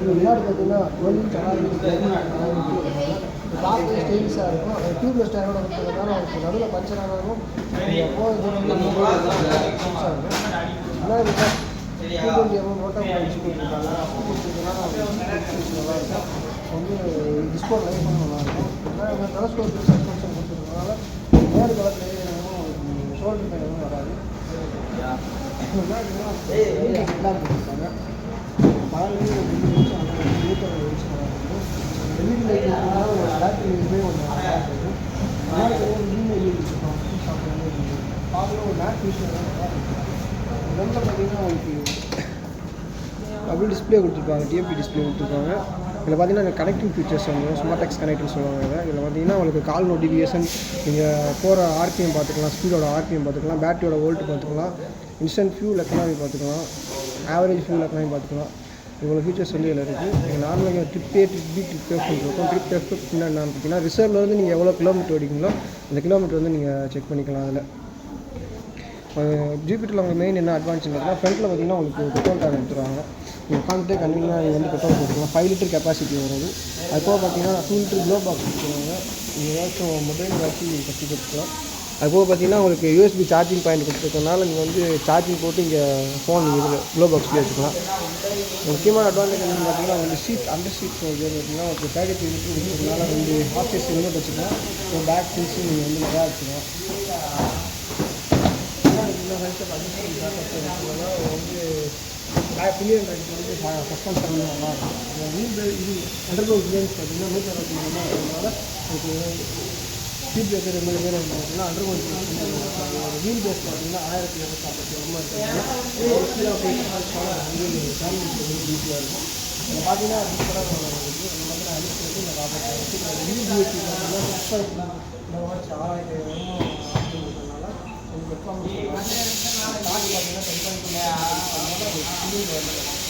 விளையாடு பார்த்தீங்கன்னா பார்த்து ஸ்டைலிஷாக இருக்கும். டியூப்லெஸ் டயரோட இருக்கிறதுனால உங்களுக்கு நடுவில் பஞ்சர் ஆனாலும் வந்து டிஸ்போர்ட் லைஃப் நல்லாயிருக்கும். டெலஸ்கோப் சஸ்பென்ஷன் கொடுத்துருக்கனால நேரு கலர் ஷோல்டர் பெயின் எதுவும் வராது. கொடுத்துருக்காங்க பகல்லேயே எல்இடி லைட் ஒரு பேட்டரி இதுவே ஒன்று வச்சுருக்கோம். பார்க்கணும் ஒரு மேட் விஷயம் ரொம்ப பார்த்தீங்கன்னா உங்களுக்கு அப்படியே டிஸ்பிளே கொடுத்துருப்பாங்க. டிஎம்பி டிஸ்பிளே கொடுத்துருப்பாங்க. இதில் பார்த்தீங்கன்னா கனெக்டிங் ஃபீச்சர்ஸ் வந்து ஸ்மார்ட் எக்ஸ் கனெக்ட்னு சொல்லுவாங்க. இதில் பார்த்தீங்கன்னா உங்களுக்கு கால் நோட்டிஃபிகேஷன், நீங்கள் போகிற ஆர்பிஎம் பார்த்துக்கலாம், ஸ்பீடோட ஆர்பிஎம் பார்த்துக்கலாம், பேட்டரியோட வோல்ட் பார்த்துக்கலாம், இன்ஸ்டன்ட் ஃபியூல் எக்கனாமி பார்த்துக்கலாம், ஆவரேஜ் ஃபியூல் எக்கனாமி பார்த்துக்கலாம். இவ்வளோ ஃபீச்சர்ஸ் வந்து இதில் இருக்குது. நீங்கள் நார்மலாக trip A, trip B, trip எஃப்னு இருக்கும். ட்ரிப் எஃப் என்னென்னு பார்த்தீங்கன்னா ரிசர்வ்லேருந்து நீங்கள் எவ்வளோ கிலோமீட்டர் ஓடிங்களோ அந்த கிலோமீட்டர் வந்து நீங்கள் செக் பண்ணிக்கலாம். அதில் ஜூபிட்டரில் உங்களுக்கு மெயின் என்ன அட்வான்ஸ் பார்த்தீங்கன்னா ஃப்ரண்ட்டில் பார்த்தீங்கன்னா உங்களுக்கு பெட்ரோல் டேங்க் எடுத்துருவாங்க. நீங்கள் உட்காந்துட்டே கன்வீனியாக நீங்கள் வந்து பெட்ரோல் போட்டுக்கலாம். 5 லிட்டர் கெப்பாசிட்டி வருது. அதுபோக பார்த்தீங்கன்னா 2 லிட்டர் க்ளோ பாக்ஸ் கொடுத்துருவாங்க. நீங்கள் ஏதாச்சும் மொபைல் வச்சு கட்டி கொடுத்துக்கலாம். அதுபோக பார்த்தீங்கன்னா உங்களுக்கு யூஎஸ்பி சார்ஜிங் பாயிண்ட் கொடுத்துருக்கனால நீங்கள் வந்து சார்ஜிங் போட்டு இங்கே ஃபோன் இதில் க்ளோ பாக்ஸ்லேயே வச்சுக்கலாம். முக்கியமான அட்வான்டேஜ் என்னென்னு பார்த்தீங்கன்னா உங்களுக்கு சீட் அண்டர் சீட் பார்த்தீங்கன்னா உங்களுக்கு 33 லிட்டர் கொடுத்துருக்கனால 2 ஹாஸ்டேஜ் ஹெல்மெட் வச்சுக்கலாம். ஒரு பேக் திங்ஸு நீங்கள் வந்து நிறையா வச்சுக்கலாம். வந்து பில்லியன் ரைட்ஸ் வந்து சஸ்பென்ஷன் வந்து நல்லாயிருக்கும். வீல் இது அண்டர்கிரவுண்ட் கிளேம்ஸ் பார்த்தீங்கன்னா 163 இருக்கிறதுனால உங்களுக்கு ஸ்பீட் பிரேக்கர் எம்எல்ஏ பார்த்தீங்கன்னா அண்டர்கிரவுண்ட் வீல் பேஸ் பார்த்தீங்கன்னா 1240 இருக்கிறதுனால ஈஸியாக இருக்கும். இதில் பார்த்தீங்கன்னா சூப்பராக இருக்குது. அந்த மாதிரி அடிச்சு வந்து இந்த காப்பாற்றி வீல் பிஎஸ்சி பார்த்தீங்கன்னா 6000 இருக்கிறதுனால உங்களுக்கு பெர்ஃபார்மன்ஸ் பார்த்தீங்கன்னா 10.2